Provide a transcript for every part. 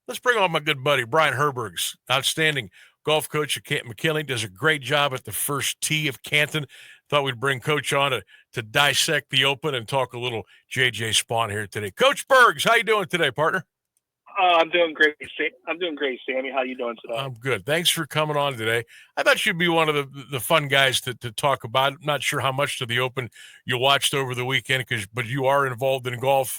Let's bring on my good buddy, Bryan Herberghs, outstanding golf coach at McKinley, does a great job at the first tee of Canton. Thought we'd bring Coach on to dissect the Open and talk a little J.J. Spaun here today. Coach Bergs, how you doing today, partner? I'm doing great. I'm doing great, Sammy. How you doing today? I'm good. Thanks for coming on today. I thought you'd be one of the fun guys to talk about. I'm not sure how much of the Open you watched over the weekend, but you are involved in golf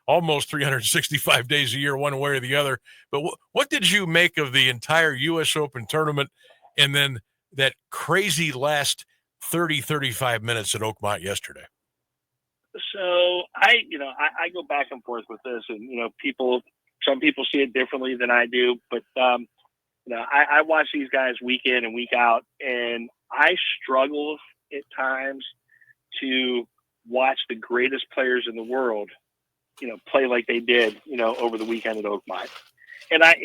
almost 365 days a year, one way or the other. But what did you make of the entire U.S. Open tournament and then that crazy last 35 minutes at Oakmont yesterday? So I go back and forth with this, and some people see it differently than I do, but I watch these guys week in and week out, and I struggle at times to watch the greatest players in the world, play like they did, over the weekend at Oakmont. And I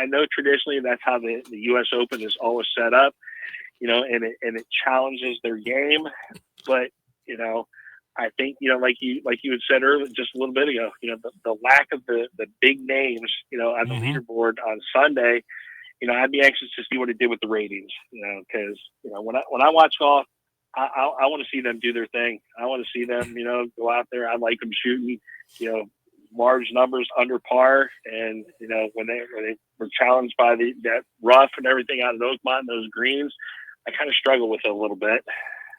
know traditionally that's how the U.S. Open is always set up, and it challenges their game, but I think, like you had said earlier, just a little bit ago, the lack of the big names, on the leaderboard on Sunday, I'd be anxious to see what it did with the ratings, because, when I watch golf, I want to see them do their thing. I want to see them, go out there. I like them shooting, large numbers under par. And, when they were challenged by that rough and everything out of Oakmont and those greens, I kind of struggle with it a little bit.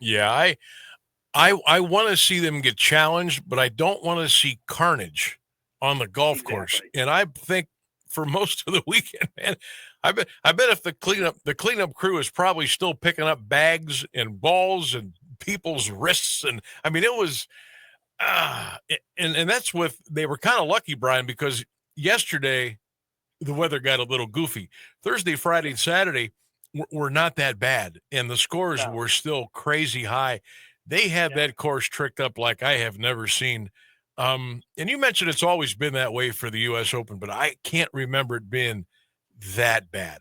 Yeah, I want to see them get challenged, but I don't want to see carnage on the golf course. And I think for most of the weekend, man, I bet if the cleanup crew is probably still picking up bags and balls and people's wrists, and I mean it was, and that's they were kind of lucky, Brian, because yesterday the weather got a little goofy. Thursday, Friday, and Saturday were not that bad, and the scores were still crazy high. They had that course tricked up like I have never seen. And you mentioned it's always been that way for the U.S. Open, but I can't remember it being that bad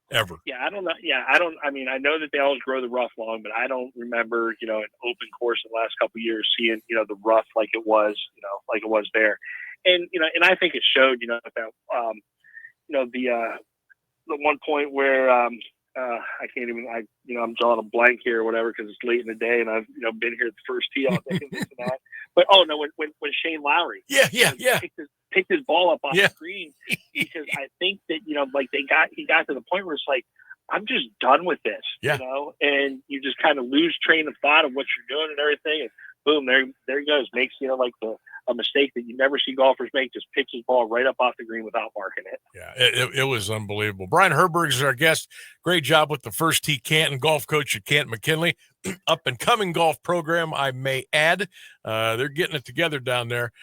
ever. Yeah, I don't know. Yeah, I mean, I know that they always grow the rough long, but I don't remember, an open course in the last couple of years seeing, the rough like it was there. And, and I think it showed, that, the one point where, I can't even, I'm drawing a blank here or whatever, because it's late in the day and I've, been here at the first tee all day and this and that. But, when Shane Lowry picked his ball up off the green, because I think that, he got to the point where it's like, I'm just done with this, and you just kind of lose train of thought of what you're doing and everything. And boom, there he goes. Makes, a mistake that you never see golfers make, just picks his ball right up off the green without marking it. Yeah, it was unbelievable. Bryan Herberghs is our guest. Great job with the first tee Canton, golf coach at Canton McKinley. Up and coming golf program, I may add. They're getting it together down there.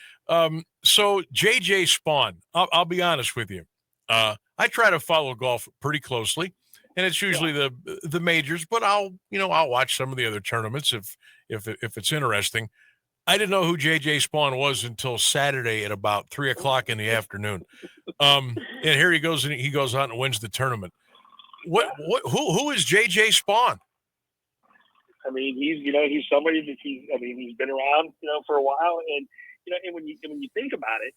So J.J. Spaun, I'll be honest with you. I try to follow golf pretty closely, and it's usually the majors, but I'll watch some of the other tournaments if it's interesting. I didn't know who J.J. Spaun was until Saturday at about 3:00 in the afternoon. And here he goes, and he goes out and wins the tournament. Who is J.J. Spaun? I mean, he's somebody that he's been around, for a while, and and when you think about it,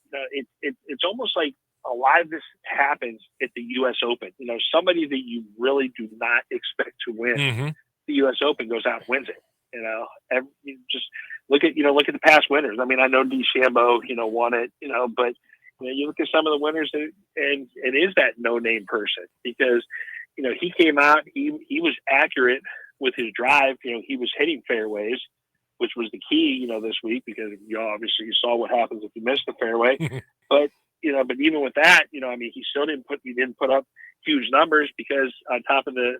it's almost like a lot of this happens at the U.S. Open. Somebody that you really do not expect to win the U.S. Open goes out and wins it. You just look at the past winners. I mean, I know DeChambeau, won it, but you look at some of the winners, and it is that no-name person, because he came out, he was accurate with his drive. He was hitting fairways, which was the key, this week, because obviously you saw what happens if you miss the fairway. But even with that, he still didn't put up huge numbers, because on top of the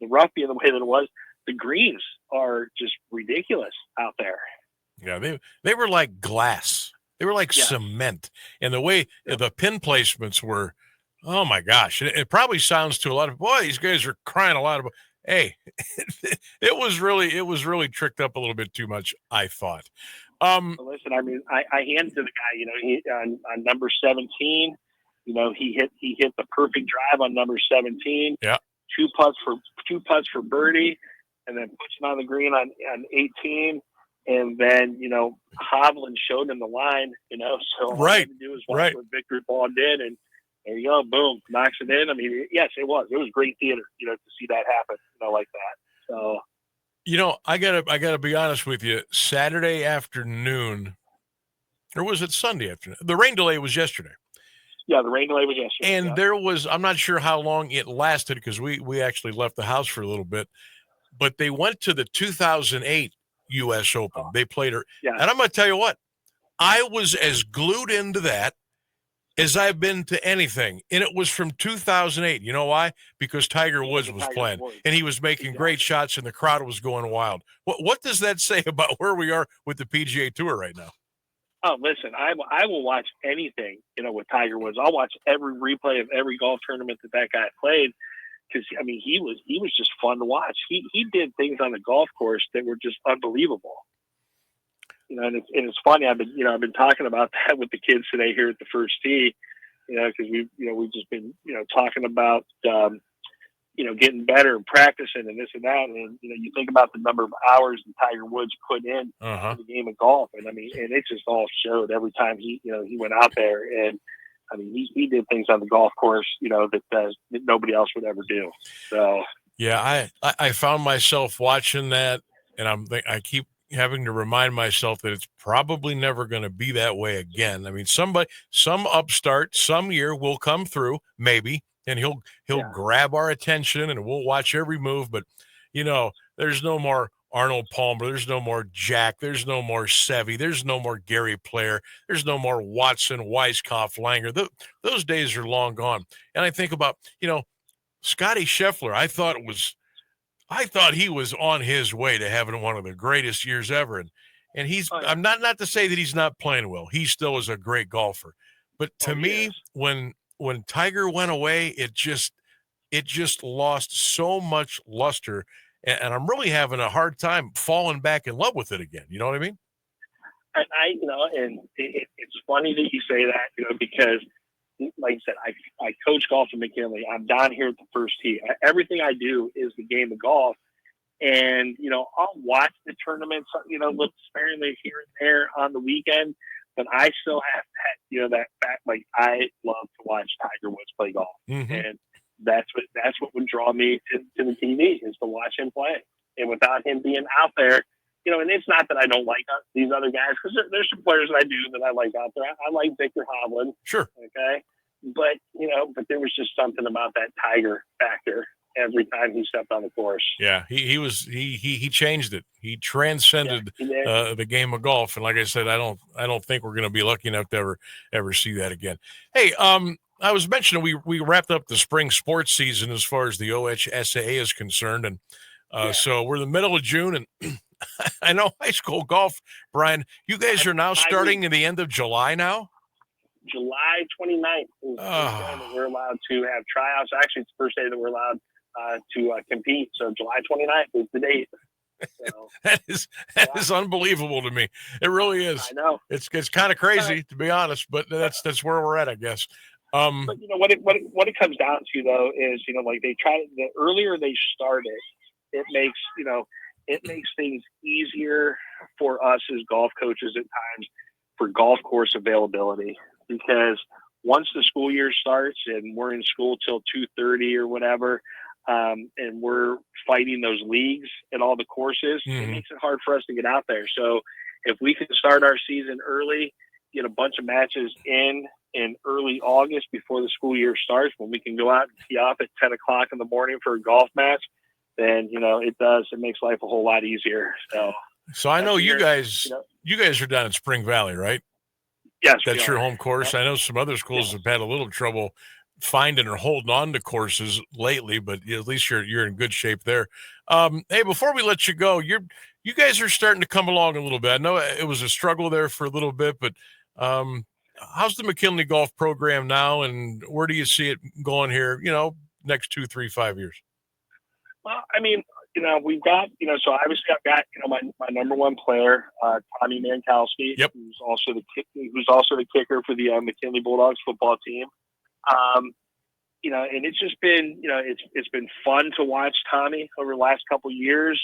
rough being the way that it was, the greens are just ridiculous out there. Yeah, they were like glass. They were like cement. And the way the pin placements were, oh my gosh. It probably sounds to a lot of, boy, these guys are crying a lot about, hey, it was really tricked up a little bit too much, I thought. Listen, I mean, I hand to the guy, he on number 17, he hit the perfect drive on number 17. Yeah. Two putts for birdie, and then puts it on the green on 18. And then, Hovland showed him the line, so all I had to do was watch what Victor Ball did, and there you go, boom, knocks it in. I mean, yes, it was great theater, to see that happen, like that. So, I gotta be honest with you. Saturday afternoon, or was it Sunday afternoon? The rain delay was yesterday. Yeah, the rain delay was yesterday. And there was, I'm not sure how long it lasted because we actually left the house for a little bit, but they went to the 2008 U.S. Open. They played her. Yeah. And I'm going to tell you what, I was as glued into that as I've been to anything. And it was from 2008. You know why? Because Tiger Woods was playing and he was making great shots and the crowd was going wild. What does that say about where we are with the PGA Tour right now? Oh, listen, I will watch anything, with Tiger Woods. I'll watch every replay of every golf tournament that guy played because, I mean, he was just fun to watch. He did things on the golf course that were just unbelievable. And it's funny. I've been talking about that with the kids today here at the first tee, because we've just been, talking about, getting better and practicing and this and that. And, you think about the number of hours that Tiger Woods put in the game of golf. And I mean, and it just all showed every time he went out there. And I mean, he did things on the golf course, that nobody else would ever do. So, yeah, I found myself watching that and I keep having to remind myself that it's probably never going to be that way again. I mean, some upstart some year will come through, maybe, and he'll grab our attention and we'll watch every move. But, there's no more Arnold Palmer. There's no more Jack. There's no more Seve. There's no more Gary Player. There's no more Watson, Weiskopf, Langer. Those days are long gone. And I think about, Scotty Scheffler. I thought he was on his way to having one of the greatest years ever. And he's, I'm not to say that he's not playing well. He still is a great golfer. But to me, when Tiger went away, it just lost so much luster. And I'm really having a hard time falling back in love with it again. You know what I mean? And it's funny that you say that, because like I said, I coach golf at McKinley. I'm down here at the first tee. Everything I do is the game of golf. And, I'll watch the tournaments, look sparingly here and there on the weekend, but I still have that, that fact, like I love to watch Tiger Woods play golf. Mm-hmm. And that's what would draw me to the TV is to watch him play. And without him being out there, and it's not that I don't like these other guys, because there's some players that I do that I like out there. I like Victor Hovland. Sure. Okay. But, but there was just something about that Tiger factor every time he stepped on the course. Yeah. He changed it. He transcended the game of golf. And like I said, I don't think we're going to be lucky enough to ever see that again. Hey, I was mentioning we wrapped up the spring sports season as far as the OHSAA is concerned. And so we're in the middle of June and I know high school golf, Brian, you guys are now starting in the end of July now? July 29th is the day that we're allowed to have tryouts. Actually, it's the first day that we're allowed to compete. So July 29th is the date. So, that is unbelievable to me. It really is. I know. It's kind of crazy to be honest, but that's where we're at, I guess. But what it comes down to though is like the earlier they start it makes it makes things easier for us as golf coaches at times for golf course availability, because once the school year starts and we're in school till 2:30 or whatever, and we're fighting those leagues at all the courses, it makes it hard for us to get out there. So if we can start our season early, get a bunch of matches in early August before the school year starts, when we can go out and tee off at 10 o'clock in the morning for a golf match, then, it makes life a whole lot easier. So I know you guys are down in Spring Valley, right? Yes. That's your home course. I know some other schools have had a little trouble finding or holding on to courses lately, but at least you're in good shape there. Hey, before we let you go, you guys are starting to come along a little bit. I know it was a struggle there for a little bit, but how's the McKinley golf program now, and where do you see it going here, next 2, 3, 5 years? Well, I mean, we've got, so obviously I've got, my number one player, Tommy Mankowski, who's also the kicker for the McKinley Bulldogs football team. And it's just been, it's been fun to watch Tommy over the last couple of years.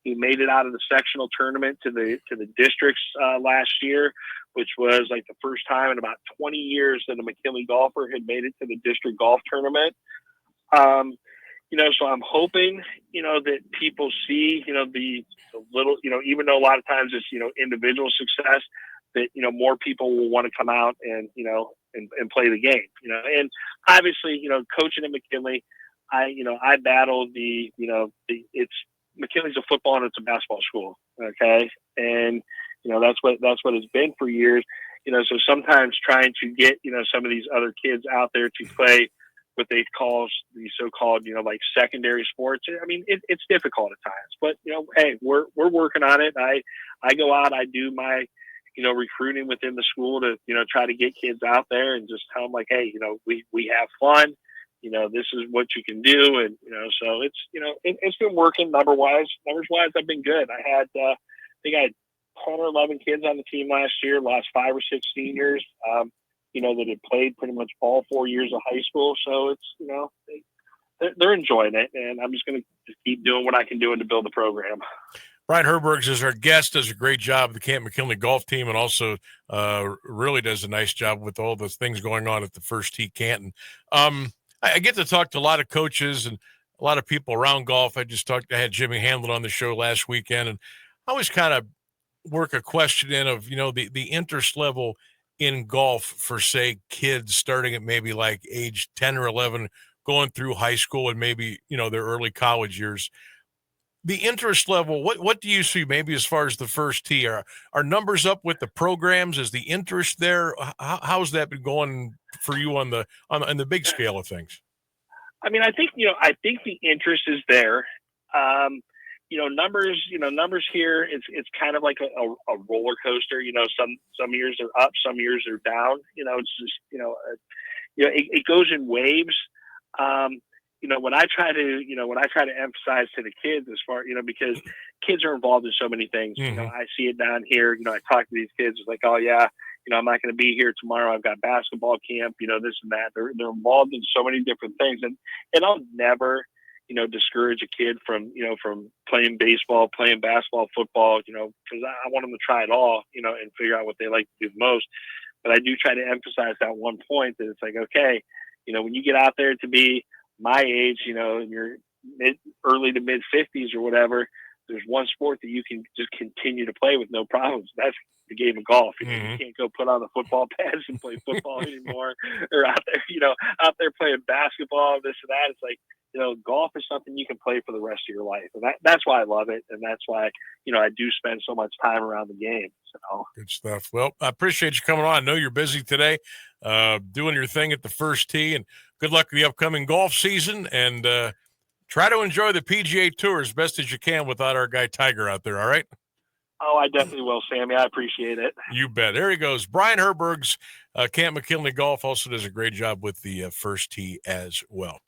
He made it out of the sectional tournament to the districts last year, which was like the first time in about 20 years that a McKinley golfer had made it to the district golf tournament. So I'm hoping, that people see, the little, even though a lot of times it's, individual success, that, more people will want to come out and, and play the game, and obviously, coaching at McKinley, I battled it's McKinley's a football and it's a basketball school. Okay. And, that's what it's been for years, so sometimes trying to get, some of these other kids out there to play what they call the so-called, like secondary sports. I mean, it's difficult at times, but, hey, we're working on it. I go out, I do my, recruiting within the school to, try to get kids out there and just tell them like, hey, we have fun, this is what you can do. And, so it's, it's been working numbers wise. I've been good. I think I had 10 or 11 kids on the team last year, lost 5 or 6 seniors, that had played pretty much all 4 years of high school. So it's, they're enjoying it, and I'm just going to keep doing what I can do to build the program. Bryan Herberghs is our guest, does a great job of the Camp McKinley golf team, and also really does a nice job with all the things going on at the First Tee Canton. I get to talk to a lot of coaches and a lot of people around golf. I had Jimmy Hamlin on the show last weekend, and I always kind of work a question in of, the interest level in golf for, say, kids starting at maybe like age 10 or 11, going through high school and maybe, their early college years. The interest level, what do you see maybe as far as the First Tee? Are numbers up with the programs? Is the interest there? How's that been going for you on the big scale of things? I mean, I think the interest is there. Numbers here, it's kind of like a roller coaster. Some years are up, some years are down. It's just, it goes in waves. When I try to emphasize to the kids as far, because kids are involved in so many things. Mm-hmm. I see it down here. I talk to these kids. It's like, oh yeah, I'm not going to be here tomorrow. I've got basketball camp. This and that. They're involved in so many different things, and I'll never, discourage a kid from playing baseball, playing basketball, football. Because I want them to try it all. And figure out what they like to do the most. But I do try to emphasize that one point that it's like, okay, when you get out there to be my age, in your early to mid 50s or whatever, there's one sport that you can just continue to play with no problems. That's the game of golf. You can't go put on the football pads and play football anymore, or out there playing basketball, this and that. It's like, golf is something you can play for the rest of your life. And that's why I love it. And that's why, I do spend so much time around the game. So good stuff. Well, I appreciate you coming on. I know you're busy today, doing your thing at the First Tee, and good luck with the upcoming golf season, and try to enjoy the PGA Tour as best as you can without our guy Tiger out there. All right. Oh, I definitely will, Sammy. I appreciate it. You bet. There he goes. Bryan Herberghs, Camp McKinley Golf, also does a great job with the First Tee as well.